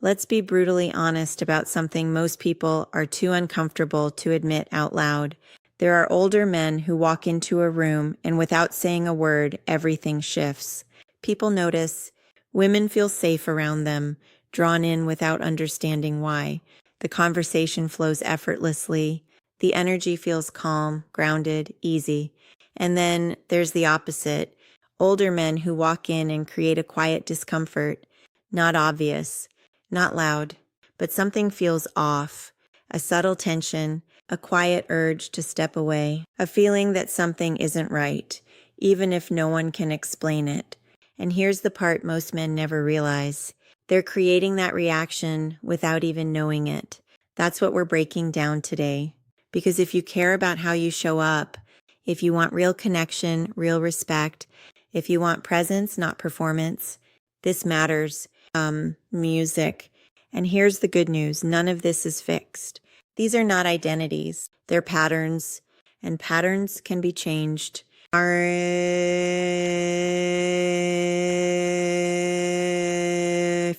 Let's be brutally honest about something most people are too uncomfortable to admit out loud. There are older men who walk into a room and without saying a word, everything shifts. People notice. Women feel safe around them, drawn in without understanding why. The conversation flows effortlessly. The energy feels calm, grounded, easy. And then there's the opposite. Older men who walk in and create a quiet discomfort. Not obvious, not loud, but something feels off. A subtle tension, a quiet urge to step away, a feeling that something isn't right, even if no one can explain it. And here's the part most men never realize. They're creating that reaction without even knowing it. That's what we're breaking down today. Because if you care about how you show up, if you want real connection, real respect, if you want presence, not performance, this matters. Music. And here's the good news. None of this is fixed. These are not identities. They're patterns, and patterns can be changed.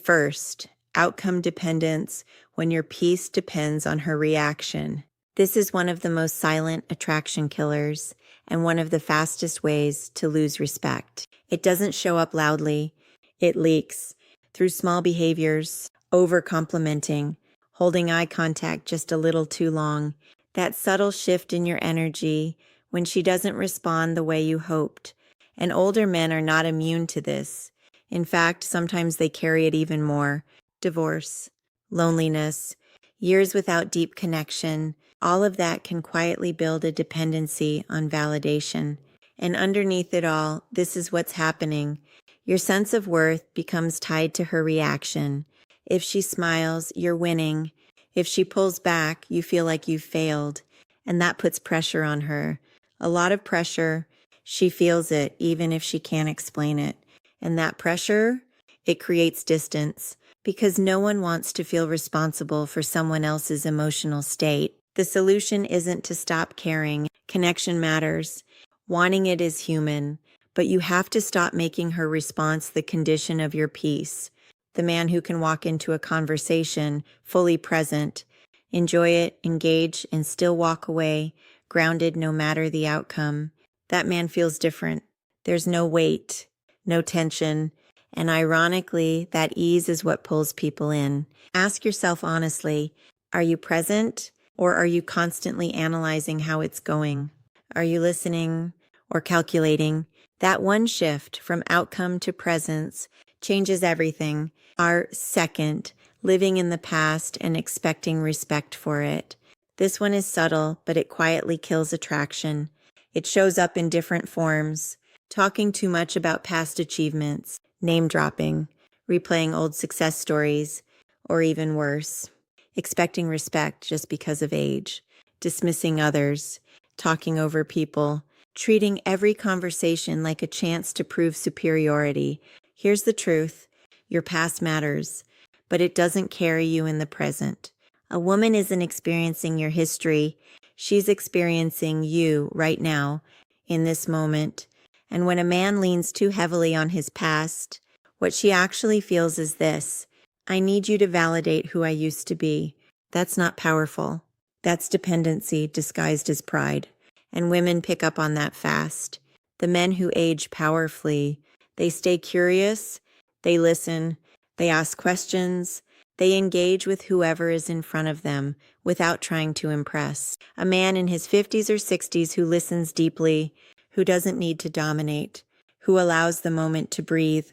First, outcome dependence, when your peace depends on her reaction. This is one of the most silent attraction killers and one of the fastest ways to lose respect. It doesn't show up loudly. It leaks through small behaviors, over-complimenting, holding eye contact just a little too long, that subtle shift in your energy when she doesn't respond the way you hoped. And older men are not immune to this. In fact, sometimes they carry it even more. Divorce, loneliness, years without deep connection, all of that can quietly build a dependency on validation. And underneath it all, this is what's happening. Your sense of worth becomes tied to her reaction. If she smiles, you're winning. If she pulls back, you feel like you've failed. And that puts pressure on her. A lot of pressure. She feels it, even if she can't explain it. And that pressure, it creates distance. Because no one wants to feel responsible for someone else's emotional state. The solution isn't to stop caring. Connection matters. Wanting it is human. But you have to stop making her response the condition of your peace. The man who can walk into a conversation fully present, enjoy it, engage, and still walk away, grounded no matter the outcome. That man feels different. There's no weight, no tension, and ironically, that ease is what pulls people in. Ask yourself honestly, are you present or are you constantly analyzing how it's going? Are you listening or calculating? That one shift from outcome to presence changes everything. Our second, living in the past and expecting respect for it. This one is subtle, but it quietly kills attraction. It shows up in different forms. Talking too much about past achievements, name dropping, replaying old success stories, or even worse, expecting respect just because of age, dismissing others, talking over people, treating every conversation like a chance to prove superiority. Here's the truth. Your past matters, but it doesn't carry you in the present. A woman isn't experiencing your history. She's experiencing you right now, in this moment. And when a man leans too heavily on his past, what she actually feels is this: I need you to validate who I used to be. That's not powerful. That's dependency disguised as pride. And women pick up on that fast. The men who age powerfully, they stay curious, they listen, they ask questions, they engage with whoever is in front of them without trying to impress. A man in his 50s or 60s who listens deeply, who doesn't need to dominate, who allows the moment to breathe,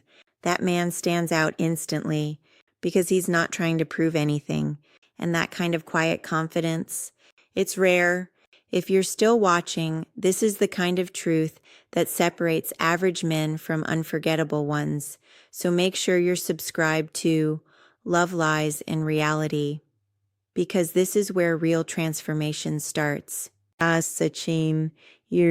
that man stands out instantly because he's not trying to prove anything. And that kind of quiet confidence, it's rare. If you're still watching, this is the kind of truth that separates average men from unforgettable ones. So make sure you're subscribed to Love Lies in Reality, because this is where real transformation starts. Sachin, your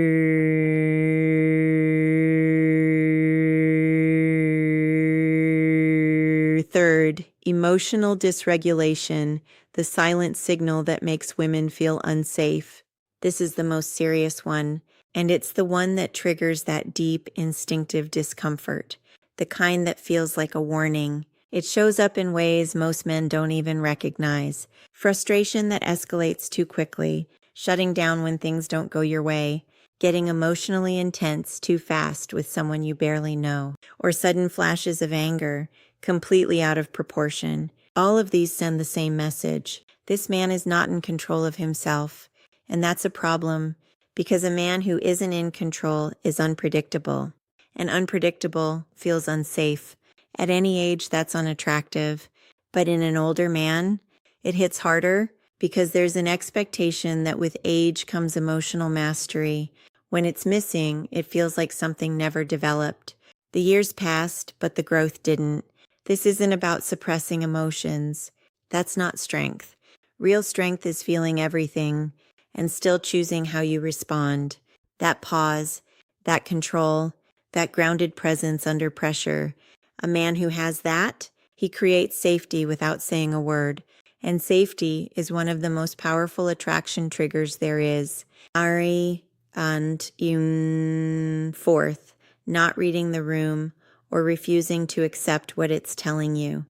third, emotional dysregulation, the silent signal that makes women feel unsafe. This is the most serious one, and it's the one that triggers that deep, instinctive discomfort, the kind that feels like a warning. It shows up in ways most men don't even recognize. Frustration that escalates too quickly, shutting down when things don't go your way, getting emotionally intense too fast with someone you barely know, or sudden flashes of anger, completely out of proportion. All of these send the same message. This man is not in control of himself, and that's a problem because a man who isn't in control is unpredictable, and unpredictable feels unsafe. At any age, that's unattractive, but in an older man, it hits harder because there's an expectation that with age comes emotional mastery. When it's missing, it feels like something never developed. The years passed, but the growth didn't. This isn't about suppressing emotions. That's not strength. Real strength is feeling everything and still choosing how you respond. That pause, that control, that grounded presence under pressure. A man who has that, he creates safety without saying a word. And safety is one of the most powerful attraction triggers there is. Ari and fourth, not reading the room or refusing to accept what it's telling you.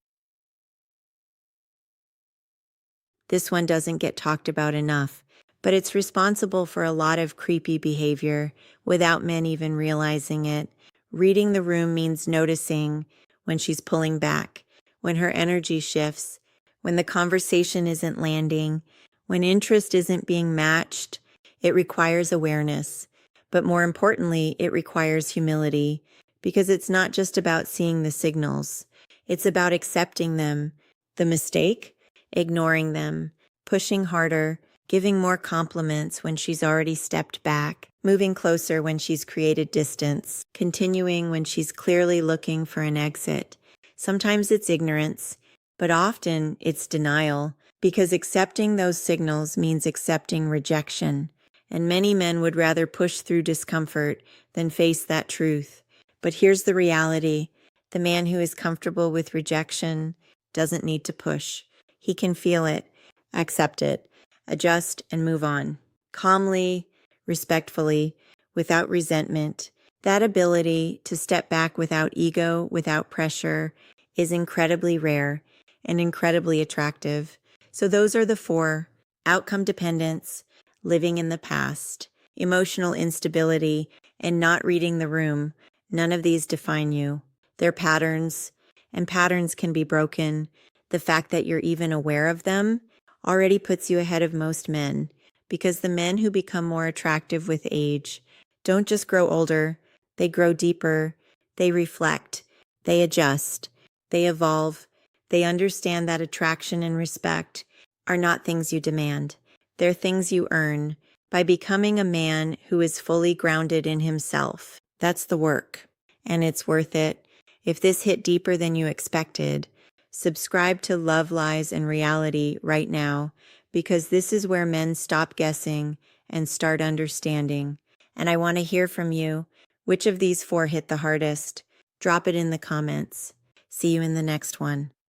This one doesn't get talked about enough, but it's responsible for a lot of creepy behavior without men even realizing it. Reading the room means noticing when she's pulling back, when her energy shifts, when the conversation isn't landing, when interest isn't being matched. It requires awareness, but more importantly, it requires humility, because it's not just about seeing the signals. It's about accepting them. The mistake? Ignoring them, pushing harder, giving more compliments when she's already stepped back, moving closer when she's created distance, continuing when she's clearly looking for an exit. Sometimes it's ignorance, but often it's denial, because accepting those signals means accepting rejection. And many men would rather push through discomfort than face that truth. But here's the reality. The man who is comfortable with rejection doesn't need to push. He can feel it, accept it, adjust, and move on. Calmly, respectfully, without resentment. That ability to step back without ego, without pressure, is incredibly rare and incredibly attractive. So those are the four: outcome dependence, living in the past, emotional instability, and not reading the room. None of these define you. They're patterns, and patterns can be broken. The fact that you're even aware of them already puts you ahead of most men, because the men who become more attractive with age don't just grow older, they grow deeper, they reflect, they adjust, they evolve, they understand that attraction and respect are not things you demand. They're things you earn by becoming a man who is fully grounded in himself. That's the work, and it's worth it. If this hit deeper than you expected, subscribe to Love, Lies, and Reality right now, because this is where men stop guessing and start understanding. And I want to hear from you. Which of these four hit the hardest? Drop it in the comments. See you in the next one.